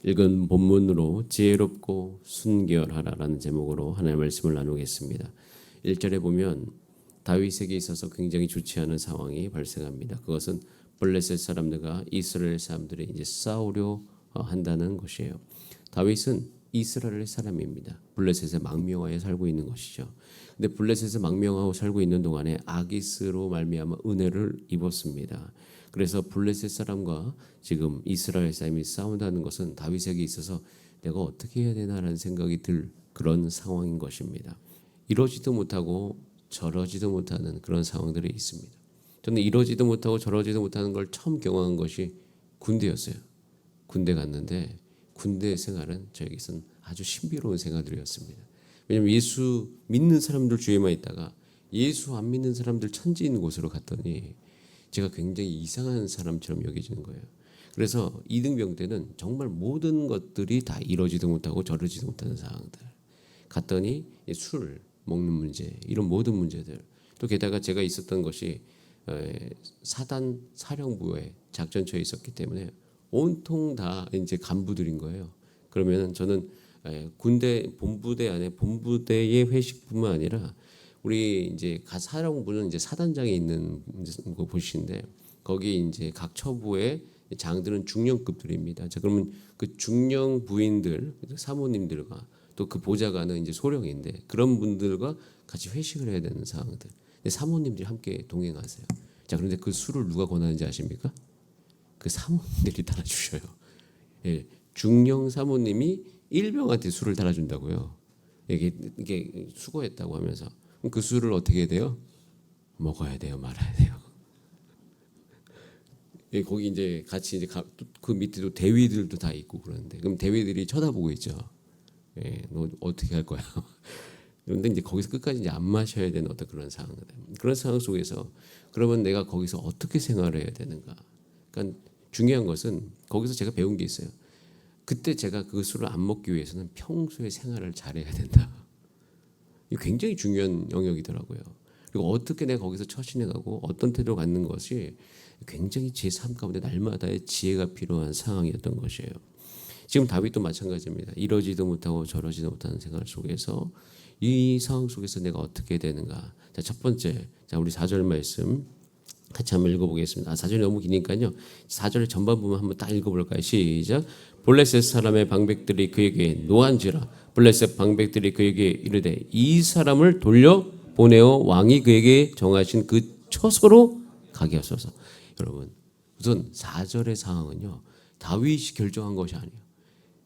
읽은 본문으로 지혜롭고 순결하라라는 제목으로 하나님의 말씀을 나누겠습니다. 1절에 보면 다윗에게 있어서 굉장히 좋지 않은 상황이 발생합니다. 그것은 블레셋 사람들과 이스라엘 사람들이 이제 싸우려 한다는 것이에요. 다윗은 이스라엘 사람입니다. 블레셋의 망명하에 살고 있는 것이죠. 근데 블레셋에 망명하고 살고 있는 동안에 아기스로 말미암아 은혜를 입었습니다. 그래서 블레셋 사람과 지금 이스라엘 사람이 싸운다는 것은 다윗에게 있어서 내가 어떻게 해야 되나라는 생각이 들 그런 상황인 것입니다. 이러지도 못하고 저러지도 못하는 그런 상황들이 있습니다. 저는 이러지도 못하고 저러지도 못하는 걸 처음 경험한 것이 군대였어요. 군대 갔는데 군대 생활은 저에게선 아주 신비로운 생활들이었습니다. 왜냐하면 예수 믿는 사람들 주위에만 있다가 예수 안 믿는 사람들 천지 있는 곳으로 갔더니 제가 굉장히 이상한 사람처럼 여겨지는 거예요. 그래서 이등병 때는 정말 모든 것들이 다 이러지도 못하고 저러지도 못하는 상황들. 갔더니 술 먹는 문제, 이런 모든 문제들. 또 게다가 제가 있었던 것이 사단 사령부에 작전처에 있었기 때문에 온통 다 이제 간부들인 거예요. 그러면 저는 군대 본부대 안에 본부대의 회식뿐만 아니라 우리 이제 사령부는 이제 사단장이 있는 거 보시는데 거기 이제 각 처부의 장들은 중령급들입니다. 자, 그러면 그 중령 부인들, 사모님들과 또 그 보좌관은 이제 소령인데 그런 분들과 같이 회식을 해야 되는 상황들. 근데 사모님들이 함께 동행하세요. 자, 그런데 그 술을 누가 권하는지 아십니까? 그 사모님들이 달아주셔요. 예, 중령 사모님이 일병한테 술을 달아준다고요. 이게 수고했다고 하면서 그 술을 어떻게 해야 돼요? 먹어야 돼요, 말아야 돼요. 예, 거기 이제 같이 이제 그 밑에도 대위들도 다 있고 그러는데 그럼 대위들이 쳐다보고 있죠. 예, 너 어떻게 할 거야? 그런데 이제 거기서 끝까지 이제 안 마셔야 되는 어떤 그런 상황들. 그런 상황 속에서 그러면 내가 거기서 어떻게 생활을 해야 되는가? 그러니까 중요한 것은 거기서 제가 배운 게 있어요. 그때 제가 그 술을 안 먹기 위해서는 평소에 생활을 잘해야 된다. 이게 굉장히 중요한 영역이더라고요. 그리고 어떻게 내가 거기서 처신해가고 어떤 태도를 갖는 것이 굉장히 제 삶 가운데 날마다의 지혜가 필요한 상황이었던 것이에요. 지금 다윗도 마찬가지입니다. 이러지도 못하고 저러지도 못하는 생활 속에서 이 상황 속에서 내가 어떻게 되는가. 자, 첫 번째, 자 우리 4절 말씀 같이 한번 읽어보겠습니다. 4절이 너무 기니까요. 4절 전반 부분 한번 딱 읽어볼까요? 시작. 블레셋 사람의 방백들이 그에게 노한지라 블레셋 방백들이 그에게 이르되 이 사람을 돌려 보내어 왕이 그에게 정하신 그 처소로 가게 하소서. 여러분 우선 4절의 상황은요 다윗이 결정한 것이 아니에요.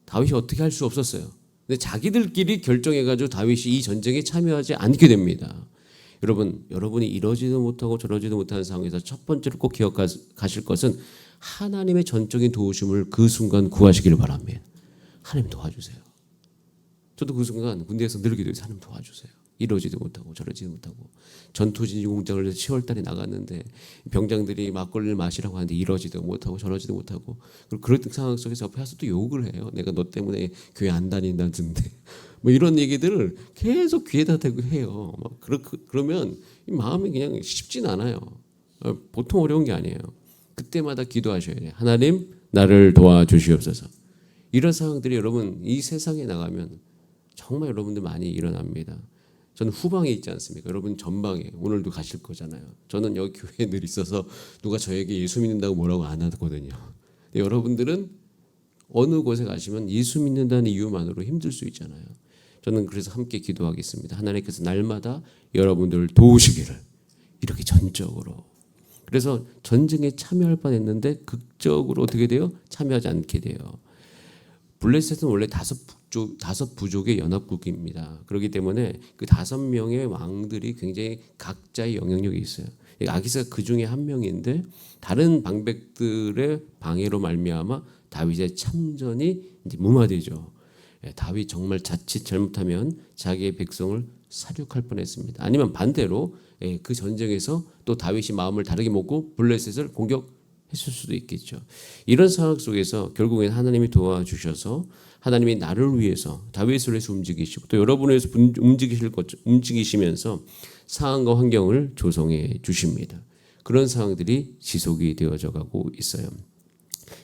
다윗이 어떻게 할 수 없었어요. 근데 자기들끼리 결정해가지고 다윗이 이 전쟁에 참여하지 않게 됩니다. 여러분이 이러지도 못하고 저러지도 못하는 상황에서 첫 번째로 꼭 기억하실 것은 하나님의 전적인 도우심을 그 순간 구하시기를 바랍니다. 하나님 도와주세요. 저도 그 순간 군대에서 늘 기도해서 하나님 도와주세요. 이러지도 못하고 저러지도 못하고 전투진지 공장을 10월 달에 나갔는데 병장들이 막걸리를 마시라고 하는데 이러지도 못하고 저러지도 못하고 그런 상황 속에서 옆에 와서 또 욕을 해요. 내가 너 때문에 교회 안 다닌다는데 뭐 이런 얘기들을 계속 귀에다 대고 해요. 그러면 마음이 그냥 쉽진 않아요. 보통 어려운 게 아니에요. 그때마다 기도하셔야 돼요. 하나님 나를 도와주시옵소서. 이런 상황들이 여러분 이 세상에 나가면 정말 여러분들 많이 일어납니다. 저는 후방에 있지 않습니까? 여러분 전방에 오늘도 가실 거잖아요. 저는 여기 교회에 늘 있어서 누가 저에게 예수 믿는다고 뭐라고 안 하거든요. 여러분들은 어느 곳에 가시면 예수 믿는다는 이유만으로 힘들 수 있잖아요. 저는 그래서 함께 기도하겠습니다. 하나님께서 날마다 여러분들을 도우시기를 이렇게 전적으로. 그래서 전쟁에 참여할 뻔했는데 극적으로 어떻게 돼요? 참여하지 않게 돼요. 블레셋은 원래 다섯 부족의 연합국입니다. 그렇기 때문에 그 5명의 왕들이 굉장히 각자의 영향력이 있어요. 아기스가 그 중에 한 명인데 다른 방백들의 방해로 말미암아 다윗의 참전이 이제 무마되죠. 다윗 정말 자칫 잘못하면 자기의 백성을 사륙할 뻔했습니다. 아니면 반대로 그 전쟁에서 또 다윗이 마음을 다르게 먹고 블레셋을 공격했을 수도 있겠죠. 이런 상황 속에서 결국엔 하나님이 도와주셔서 하나님이 나를 위해서 다윗을 위해서 움직이시고 또 여러분을 위해서 움직이시면서 상황과 환경을 조성해 주십니다. 그런 상황들이 지속이 되어져 가고 있어요.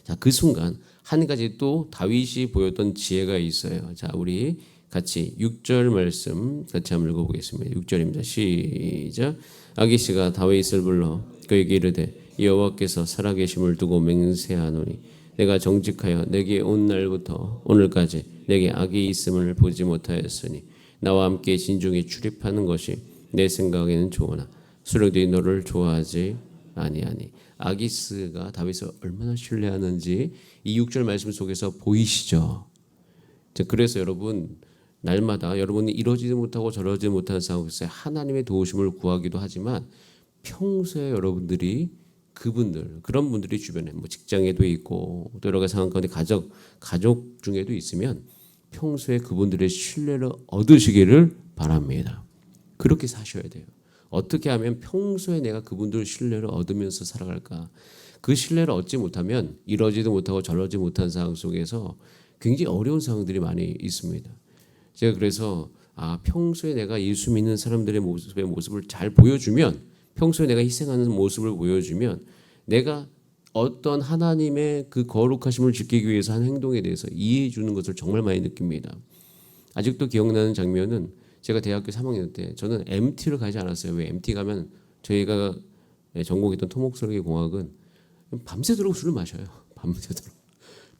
자, 그 순간 한 가지 또 다윗이 보였던 지혜가 있어요. 자, 우리 같이 6절 말씀 같이 한번 읽어보겠습니다. 6절입니다. 시작. 아기씨가 다윗을 불러 그에게 이르되 여호와께서 살아계심을 두고 맹세하노니 내가 정직하여 내게 온 날부터 오늘까지 내게 악이 있음을 보지 못하였으니 나와 함께 진중에 출입하는 것이 내 생각에는 좋으나 수령들이 너를 좋아하지 아니하니. 아기스가 다윗을 얼마나 신뢰하는지 이 6절 말씀 속에서 보이시죠. 그래서 여러분 날마다 여러분이 이러지도 못하고 저러지 못하는 상황 속에서 하나님의 도우심을 구하기도 하지만 평소에 여러분들이 그분들 그런 분들이 주변에 뭐 직장에도 있고 또 여러 가지 상황 가운데 가족 중에도 있으면 평소에 그분들의 신뢰를 얻으시기를 바랍니다. 그렇게 사셔야 돼요. 어떻게 하면 평소에 내가 그분들 신뢰를 얻으면서 살아갈까? 그 신뢰를 얻지 못하면 이러지도 못하고 저러지 못한 상황 속에서 굉장히 어려운 상황들이 많이 있습니다. 제가 그래서 평소에 내가 예수 믿는 사람들의 모습을 잘 보여주면, 평소에 내가 희생하는 모습을 보여주면 내가 어떤 하나님의 그 거룩하심을 지키기 위해서 한 행동에 대해서 이해해 주는 것을 정말 많이 느낍니다. 아직도 기억나는 장면은 제가 대학교 3학년 때 저는 MT를 가지 않았어요. 왜 MT 가면 저희가 전공했던 토목설계 공학은 밤새도록 술을 마셔요.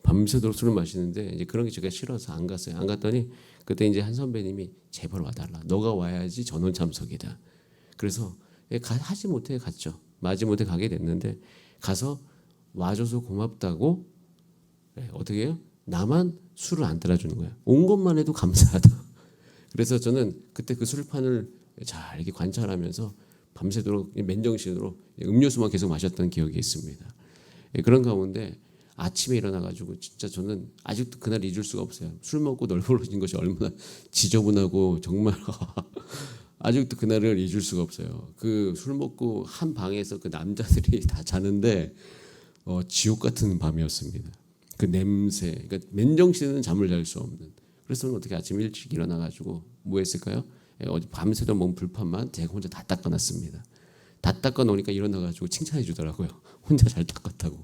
밤새도록 술을 마시는데 이제 그런 게 제가 싫어서 안 갔어요. 안 갔더니 그때 이제 한 선배님이 제발 와달라. 너가 와야지 전원 참석이다. 그래서 하지 못해 갔죠. 마지 못해 가게 됐는데 가서 와줘서 고맙다고 어떻게 해요? 나만 술을 안 따라주는 거야. 온 것만 해도 감사하다. 그래서 저는 그때 그 술판을 잘 이렇게 관찰하면서 밤새도록 맨정신으로 음료수만 계속 마셨던 기억이 있습니다. 그런 가운데 아침에 일어나가지고 진짜 저는 아직도 그날 잊을 수가 없어요. 술 먹고 널브러진 것이 얼마나 지저분하고 정말 아직도 그날을 잊을 수가 없어요. 그 술 먹고 한 방에서 그 남자들이 다 자는데 지옥 같은 밤이었습니다. 그 냄새, 그러니까 맨정신은 잠을 잘 수 없는. 그래서 저는 어떻게 아침 일찍 일어나가지고 뭐 했을까요? 어제 밤새도 먹은 불판만 제가 혼자 다 닦아놨습니다. 다 닦아놓으니까 일어나가지고 칭찬해 주더라고요. 혼자 잘 닦았다고.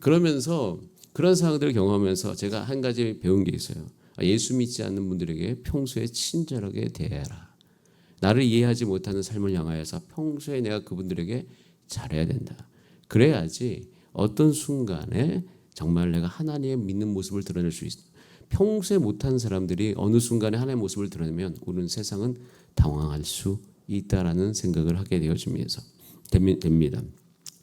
그러면서 그런 상황들을 경험하면서 제가 한 가지 배운 게 있어요. 예수 믿지 않는 분들에게 평소에 친절하게 대해라. 나를 이해하지 못하는 삶을 향하여서 평소에 내가 그분들에게 잘해야 된다. 그래야지 어떤 순간에 정말 내가 하나님의 믿는 모습을 드러낼 수 있다. 평소에 못한 사람들이 어느 순간에 하나님의 모습을 드러내면 우리는 세상은 당황할 수 있다라는 생각을 하게 되어지면서 됩니다.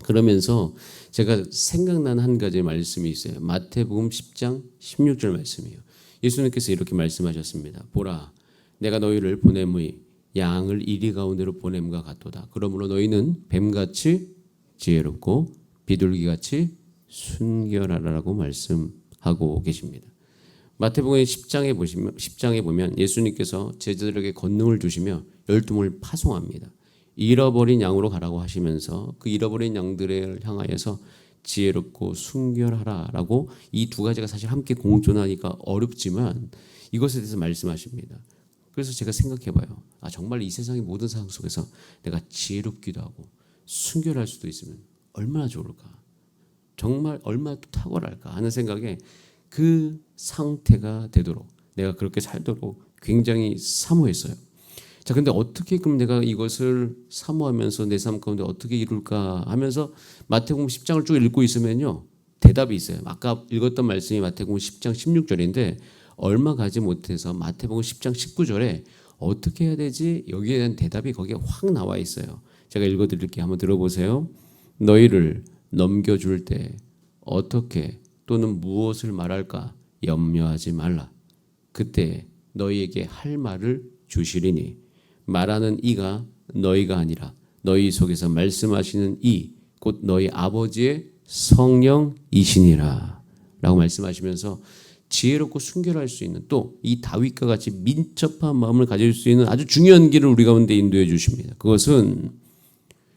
그러면서 제가 생각난 한 가지 말씀이 있어요. 마태복음 10장 16절 말씀이에요. 예수님께서 이렇게 말씀하셨습니다. 보라, 내가 너희를 보냄의 양을 이리 가운데로 보냄과 같도다. 그러므로 너희는 뱀같이 지혜롭고 비둘기같이 순결하라고 말씀하고 계십니다. 마태복음 10장에 보면 예수님께서 제자들에게 권능을 주시며 열두물 파송합니다. 잃어버린 양으로 가라고 하시면서 그 잃어버린 양들을 향하여서 지혜롭고 순결하라라고 이 두 가지가 사실 함께 공존하니까 어렵지만 이것에 대해서 말씀하십니다. 그래서 제가 생각해봐요. 정말 이 세상의 모든 상황 속에서 내가 지혜롭기도 하고 순결할 수도 있으면 얼마나 좋을까? 정말 얼마나 탁월할까 하는 생각에 그 상태가 되도록 내가 그렇게 살도록 굉장히 사모했어요. 자, 근데 어떻게 그럼 내가 이것을 사모하면서 내 삶 가운데 어떻게 이룰까 하면서 마태복음 10장을 쭉 읽고 있으면요. 대답이 있어요. 아까 읽었던 말씀이 마태복음 10장 16절인데 얼마 가지 못해서 마태복음 10장 19절에 어떻게 해야 되지? 여기에 대한 대답이 거기에 확 나와 있어요. 제가 읽어드릴게요. 한번 들어보세요. 너희를 넘겨줄 때 어떻게 또는 무엇을 말할까 염려하지 말라. 그때 너희에게 할 말을 주시리니 말하는 이가 너희가 아니라 너희 속에서 말씀하시는 이 곧 너희 아버지의 성령이시니라 라고 말씀하시면서 지혜롭고 순결할 수 있는 또 이 다윗과 같이 민첩한 마음을 가질 수 있는 아주 중요한 길을 우리 가운데 인도해 주십니다. 그것은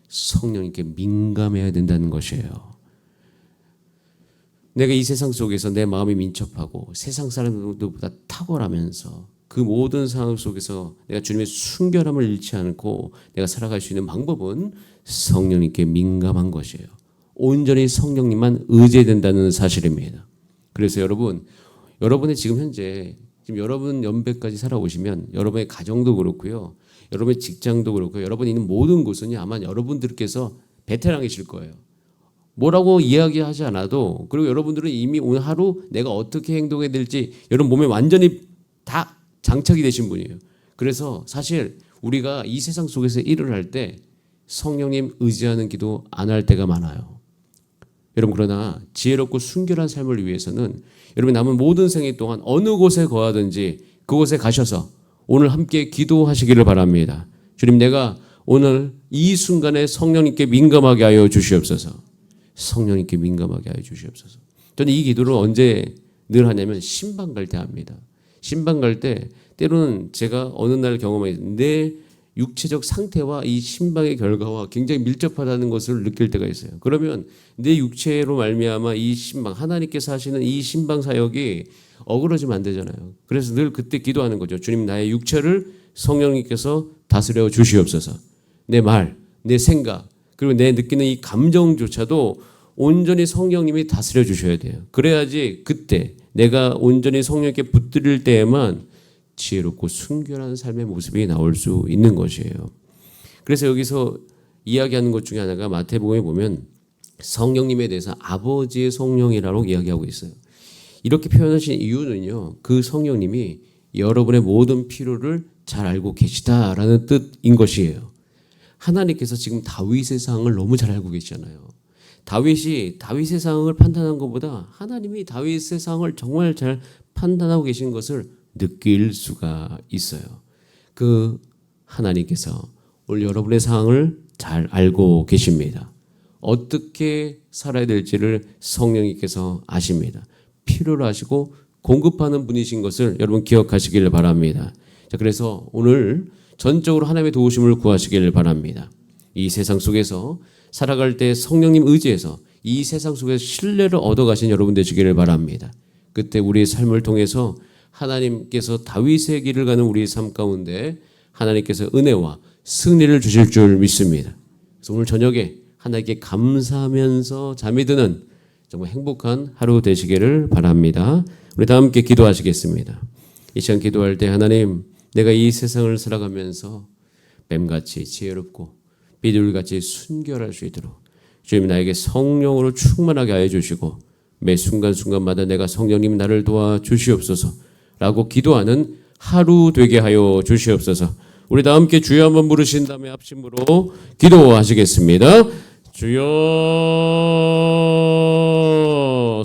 성령님께 민감해야 된다는 것이에요. 내가 이 세상 속에서 내 마음이 민첩하고 세상 사람들보다 탁월하면서 그 모든 상황 속에서 내가 주님의 순결함을 잃지 않고 내가 살아갈 수 있는 방법은 성령님께 민감한 것이에요. 온전히 성령님만 의지해야 된다는 사실입니다. 그래서 여러분의 지금 현재 지금 여러분 연배까지 살아오시면 여러분의 가정도 그렇고요. 여러분의 직장도 그렇고 여러분이 있는 모든 곳은 아마 여러분들께서 베테랑이실 거예요. 뭐라고 이야기하지 않아도 그리고 여러분들은 이미 오늘 하루 내가 어떻게 행동해야 될지 여러분 몸에 완전히 다 장착이 되신 분이에요. 그래서 사실 우리가 이 세상 속에서 일을 할 때 성령님 의지하는 기도 안 할 때가 많아요. 여러분 그러나 지혜롭고 순결한 삶을 위해서는 여러분 남은 모든 생애 동안 어느 곳에 거하든지 그곳에 가셔서 오늘 함께 기도하시기를 바랍니다. 주님 내가 오늘 이 순간에 성령님께 민감하게 하여 주시옵소서. 성령님께 민감하게 하여 주시옵소서. 저는 이 기도를 언제 늘 하냐면 신방 갈 때 합니다. 신방 갈 때 때로는 제가 어느 날 경험해 내 육체적 상태와 이 신방의 결과와 굉장히 밀접하다는 것을 느낄 때가 있어요. 그러면 내 육체로 말미암아 이 신방 하나님께서 하시는 이 신방 사역이 어그러지면 안 되잖아요. 그래서 늘 그때 기도하는 거죠. 주님 나의 육체를 성령님께서 다스려 주시옵소서. 내 말, 내 생각 그리고 내 느끼는 이 감정조차도 온전히 성령님이 다스려 주셔야 돼요. 그래야지 그때 내가 온전히 성령님께 붙들릴 때에만 지혜롭고 순결한 삶의 모습이 나올 수 있는 것이에요. 그래서 여기서 이야기하는 것 중에 하나가 마태복음에 보면 성령님에 대해서 아버지의 성령이라고 이야기하고 있어요. 이렇게 표현하신 이유는요. 그 성령님이 여러분의 모든 필요를 잘 알고 계시다라는 뜻인 것이에요. 하나님께서 지금 다윗의 상을 너무 잘 알고 계시잖아요. 다윗이 다윗의 상을 판단한 것보다 하나님이 다윗의 상을 정말 잘 판단하고 계신 것을 느낄 수가 있어요. 그 하나님께서 오늘 여러분의 상황을 잘 알고 계십니다. 어떻게 살아야 될지를 성령님께서 아십니다. 필요로 하시고 공급하는 분이신 것을 여러분 기억하시길 바랍니다. 자, 그래서 오늘 전적으로 하나님의 도우심을 구하시길 바랍니다. 이 세상 속에서 살아갈 때 성령님 의지해서 이 세상 속에서 신뢰를 얻어가신 여러분 되시기를 바랍니다. 그때 우리의 삶을 통해서 하나님께서 다윗의 길을 가는 우리의 삶 가운데 하나님께서 은혜와 승리를 주실 줄 믿습니다. 그래서 오늘 저녁에 하나님께 감사하면서 잠이 드는 정말 행복한 하루 되시기를 바랍니다. 우리 다 함께 기도하시겠습니다. 이 시간 기도할 때 하나님 내가 이 세상을 살아가면서 뱀같이 지혜롭고 비둘기같이 순결할 수 있도록 주님 나에게 성령으로 충만하게 하여 주시고 매 순간순간마다 내가 성령님 나를 도와 주시옵소서 라고 기도하는 하루 되게 하여 주시옵소서. 우리 다 함께 주여 한번 부르신 다음에 합심으로 기도하시겠습니다. 주여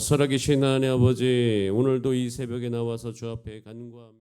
살아계신 하나님 아버지 오늘도 이 새벽에 나와서 주 앞에 간구합니다.